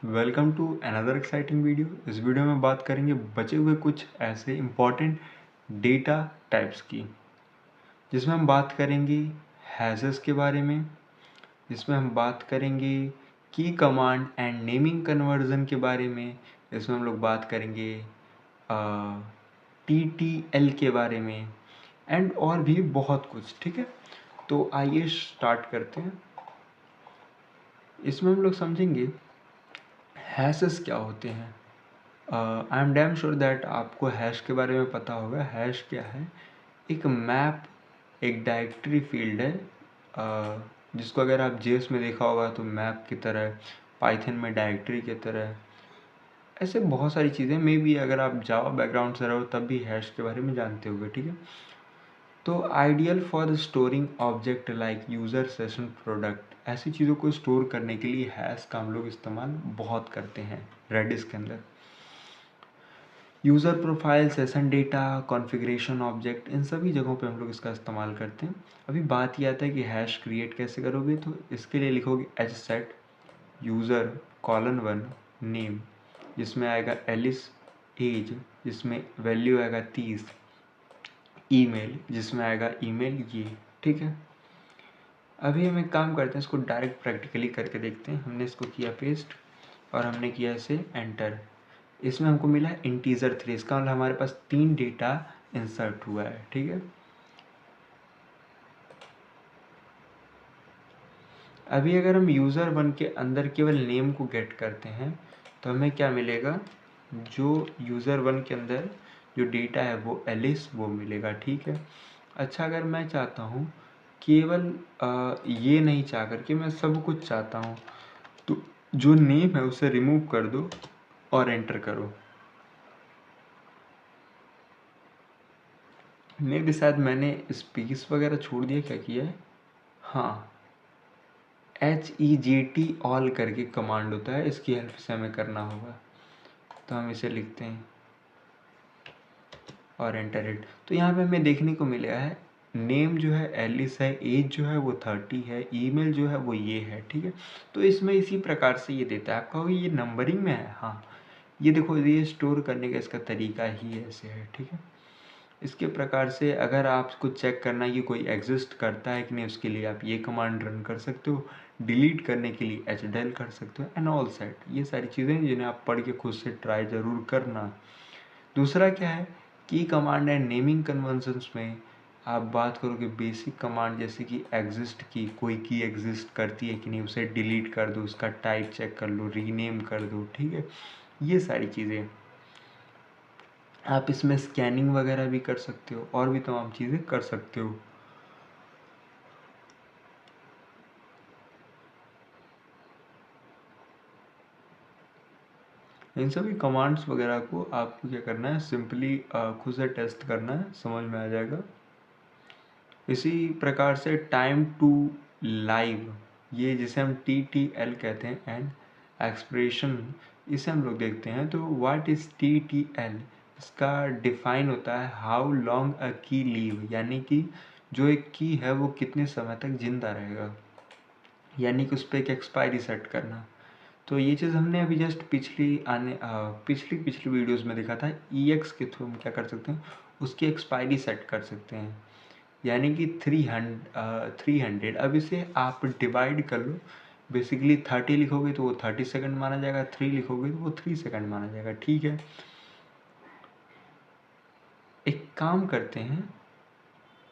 Welcome to another exciting video. इस video में बात करेंगे बचे हुए कुछ ऐसे इम्पॉर्टेंट डेटा टाइप्स की, जिसमें हम बात करेंगे हैशेस के बारे में, जिसमें हम बात करेंगे की कमांड एंड नेमिंग कन्वर्जन के बारे में, इसमें हम लोग बात करेंगे TTL के बारे में एंड और भी बहुत कुछ। ठीक है, तो आइए स्टार्ट करते हैं। इसमें हम लोग समझेंगे हैशेस क्या होते हैं। I am damn sure that आपको हैश के बारे में पता होगा। हैश क्या है? एक मैप, एक डायरेक्टरी फील्ड है, जिसको अगर आप जेएस में देखा होगा तो मैप की तरह, पाइथन में डायरेक्टरी की तरह, ऐसे बहुत सारी चीज़ें। मे बी अगर आप जावा बैकग्राउंड से रहो तब भी हैश के बारे में जानते होगे। ठीक है, तो ideal for storing object like user, session, product, ऐसी चीज़ों को स्टोर करने के लिए हैश का हम लोग इस्तेमाल बहुत करते हैं रेडिस के अंदर। User profile, session data, configuration object, इन सभी जगहों पे हम लोग इसका इस्तेमाल करते हैं। अभी बात ये आता है कि हैश क्रिएट कैसे करोगे, तो इसके लिए लिखोगे एच सेट यूज़र :1 नेम, जिसमें आएगा एलिस, एज जिसमें वैल्यू आएगा 30, ईमेल जिसमें आएगा ईमेल ये। ठीक है, अभी हम एक काम करते हैं, इसको डायरेक्ट प्रैक्टिकली करके देखते हैं। हमने इसको किया पेस्ट और हमने किया इसे एंटर। इसमें हमको मिला है इंटीजर 3, इसका मतलब हमारे पास 3 डेटा इंसर्ट हुआ है। ठीक है, अभी अगर हम यूज़र 1 के अंदर केवल नेम को गेट करते हैं तो हमें क्या मिलेगा? जो यूज़र 1 के अंदर जो डेटा है वो एलिस, वो मिलेगा। ठीक है, अच्छा अगर मैं चाहता हूँ केवल ये नहीं चाह करके मैं सब कुछ चाहता हूँ, तो जो नेम है उसे रिमूव कर दो और एंटर करो। मे भी शायद मैंने स्पेस वगैरह छोड़ दिया, क्या किया है? हाँ, HEGT ऑल करके कमांड होता है, इसकी हेल्प से हमें करना होगा। तो हम इसे लिखते हैं और एंटर इट। तो यहाँ पे हमें देखने को मिला है नेम जो है एलिस है, एज जो है वो 30 है, ईमेल जो है वो ये है। ठीक है, तो इसमें इसी प्रकार से ये देता है। आप कहोगे ये नंबरिंग में है? हाँ, ये देखो, ये स्टोर करने का इसका तरीका ही ऐसे है। ठीक है, इसके प्रकार से अगर आपको चेक करना है कि कोई एग्जिस्ट करता है कि नहीं, उसके लिए आप ये कमांड रन कर सकते हो। डिलीट करने के लिए hdel कर सकते हो, एंड ऑल सेट। ये सारी चीज़ें जिन्हें आप पढ़ के खुद से ट्राई ज़रूर करना। दूसरा क्या है, की कमांड एंड नेमिंग कन्वेंशंस में आप बात करोगे बेसिक कमांड, जैसे कि एग्जिस्ट की, कोई की एग्जिस्ट करती है कि नहीं उसे डिलीट कर दो, उसका टाइप चेक कर लो, रीनेम कर दो। ठीक है, ये सारी चीज़ें आप इसमें स्कैनिंग वगैरह भी कर सकते हो और भी तमाम चीज़ें कर सकते हो। इन सभी कमांड्स वगैरह को आपको क्या करना है, सिंपली खुद से टेस्ट करना है, समझ में आ जाएगा। इसी प्रकार से टाइम टू लाइव, ये जिसे हम TTL कहते हैं, एंड एक्सप्रेशन, इसे हम लोग देखते हैं। तो व्हाट इज़ TTL? इसका डिफाइन होता है हाउ लॉन्ग अ की लीव, यानी कि जो एक की है वो कितने समय तक जिंदा रहेगा, यानी कि उस पर एक एक्सपायरी सेट करना। तो ये चीज़ हमने अभी जस्ट पिछली वीडियोस में देखा था। EX के थ्रू हम क्या कर सकते हैं, उसकी एक्सपायरी सेट कर सकते हैं, यानी कि 300। अब इसे आप डिवाइड कर लो। बेसिकली 30 लिखोगे तो वो 30 सेकंड माना जाएगा, 3 लिखोगे तो वो 3 सेकंड माना जाएगा। ठीक है, एक काम करते हैं,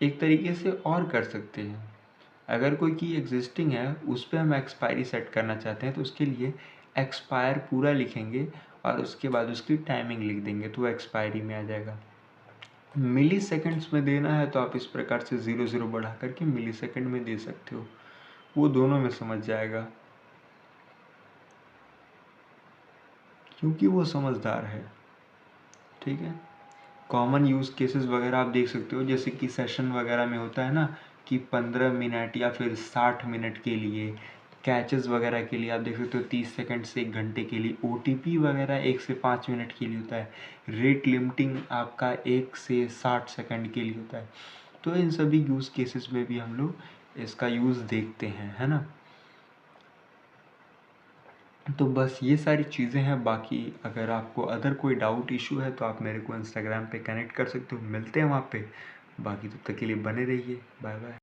एक तरीके से और कर सकते हैं। अगर कोई की एग्जिस्टिंग है, उस पर हम एक्सपायरी सेट करना चाहते हैं, तो उसके लिए एक्सपायर पूरा लिखेंगे और उसके बाद उसकी टाइमिंग लिख देंगे, तो वो एक्सपायरी में आ जाएगा। मिली सेकेंड्स में देना है तो आप इस प्रकार से 00 बढ़ा करके मिली सेकेंड में दे सकते हो, वो दोनों में समझ जाएगा, क्योंकि वो समझदार है। ठीक है, कॉमन यूज़ केसेस वगैरह आप देख सकते हो, जैसे कि सेशन वगैरह में होता है ना कि 15 मिनट या फिर 60 मिनट के लिए, कैचेस वगैरह के लिए आप देख सकते हो 30 सेकंड से 1 घंटे के लिए, OTP वगैरह 1 से 5 मिनट के लिए होता है, रेट लिमिटिंग आपका 1 से 60 सेकंड के लिए होता है। तो इन सभी यूज़ केसेस में भी हम लोग इसका यूज़ देखते हैं, है ना। तो बस ये सारी चीज़ें हैं। बाकी अगर आपको अदर कोई डाउट इशू है तो आप मेरे को इंस्टाग्राम पे कनेक्ट कर सकते हो, मिलते हैं वहाँ पे। बाकी तब तक के लिए बने रहिए, बाय बाय।